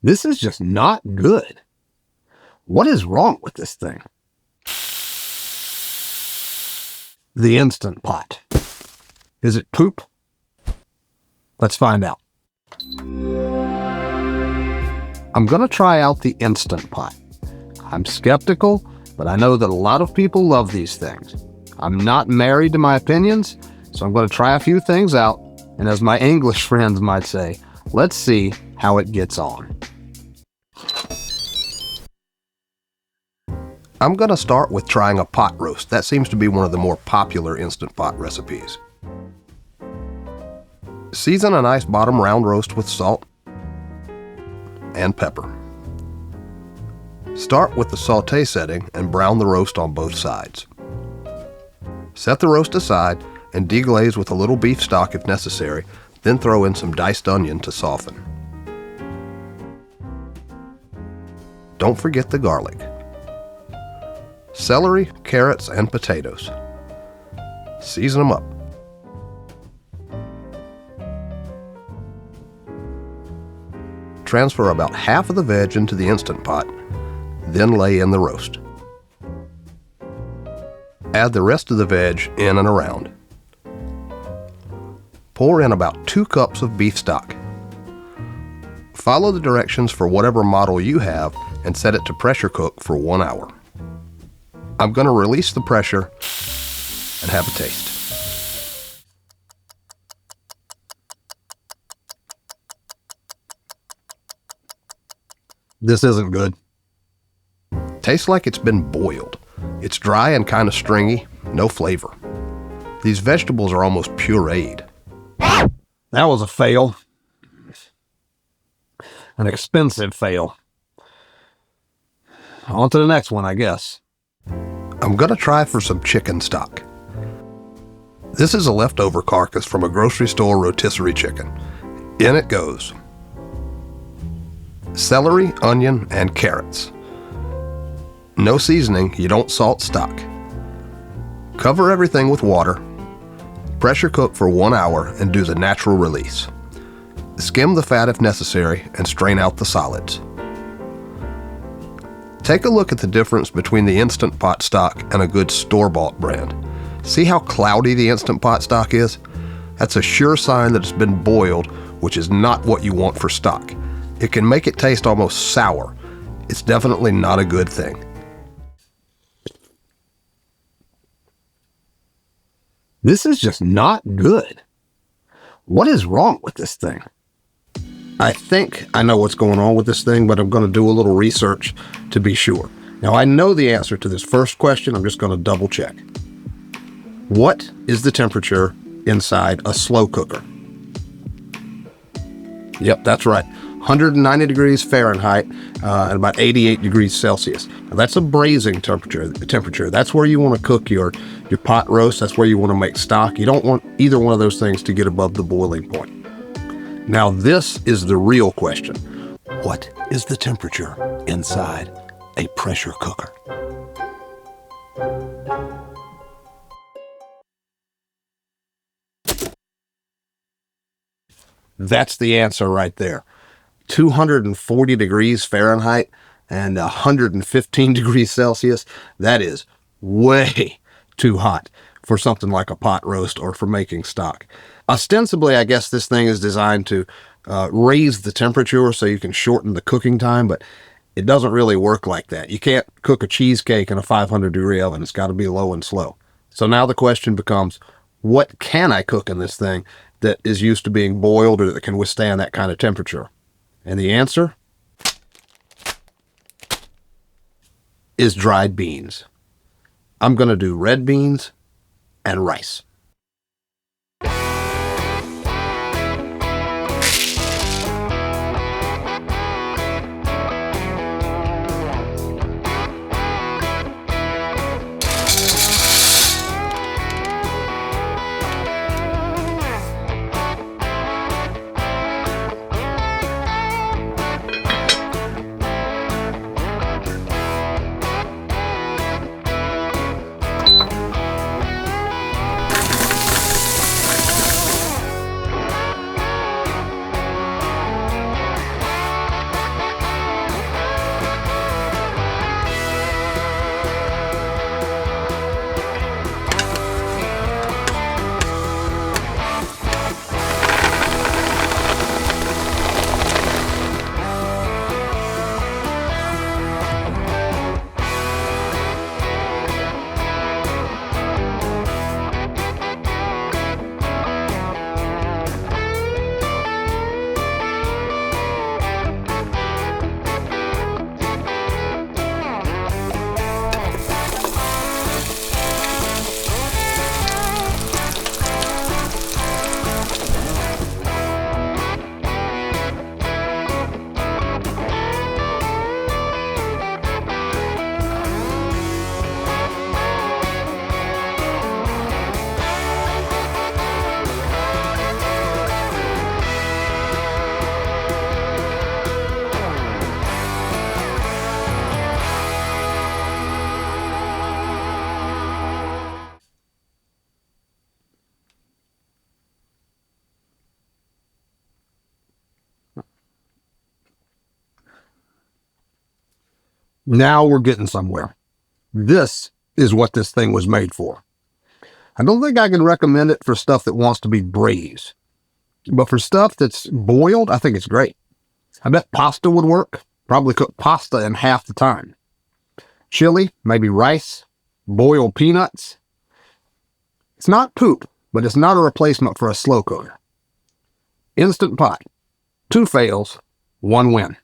This is just not good. What is wrong with this thing? The Instant Pot. Is it poop? Let's find out. I'm going to try out the Instant Pot. I'm skeptical, but I know that a lot of people love these things. I'm not married to my opinions, so I'm going to try a few things out, and as my English friends might say, let's see how it gets on. I'm going to start with trying a pot roast. That seems to be one of the more popular Instant Pot recipes. Season a nice bottom round roast with salt and pepper. Start with the sauté setting and brown the roast on both sides. Set the roast aside and deglaze with a little beef stock if necessary, then throw in some diced onion to soften. Don't forget the garlic. Celery, carrots, and potatoes. Season them up. Transfer about half of the veg into the Instant Pot, then lay in the roast. Add the rest of the veg in and around. Pour in about 2 cups of beef stock. Follow the directions for whatever model you have and set it to pressure cook for 1 hour. I'm going to release the pressure and have a taste. This isn't good. Tastes like it's been boiled. It's dry and kind of stringy, no flavor. These vegetables are almost pureed. That was a fail. An expensive fail. On to the next one, I guess. I'm going to try for some chicken stock. This is a leftover carcass from a grocery store rotisserie chicken. In it goes celery, onion, and carrots. No seasoning, you don't salt stock. Cover everything with water. Pressure cook for 1 hour and do the natural release. Skim the fat if necessary and strain out the solids. Take a look at the difference between the Instant Pot stock and a good store-bought brand. See how cloudy the Instant Pot stock is? That's a sure sign that it's been boiled, which is not what you want for stock. It can make it taste almost sour. It's definitely not a good thing. This is just not good. What is wrong with this thing? I think I know what's going on with this thing, but I'm going to do a little research to be sure. Now, I know the answer to this first question. I'm just going to double check. What is the temperature inside a slow cooker? Yep, that's right. 190 degrees Fahrenheit and about 88 degrees Celsius. Now, that's a braising temperature. That's where you want to cook your pot roast. That's where you want to make stock. You don't want either one of those things to get above the boiling point. Now, this is the real question. What is the temperature inside a pressure cooker? That's the answer right there. 240 degrees Fahrenheit and 115 degrees Celsius. That is way too hot for something like a pot roast or for making stock. Ostensibly, I guess this thing is designed to raise the temperature so you can shorten the cooking time, but it doesn't really work like that. You can't cook a cheesecake in a 500-degree oven. It's got to be low and slow. So now the question becomes, what can I cook in this thing that is used to being boiled or that can withstand that kind of temperature? And the answer is dried beans. I'm going to do red beans and rice. Now we're getting somewhere. This is what this thing was made for. I don't think I can recommend it for stuff that wants to be braised. But for stuff that's boiled, I think it's great. I bet pasta would work. Probably cook pasta in half the time. Chili, maybe rice, boiled peanuts. It's not poop, but it's not a replacement for a slow cooker. Instant Pot. 2 fails, 1 win.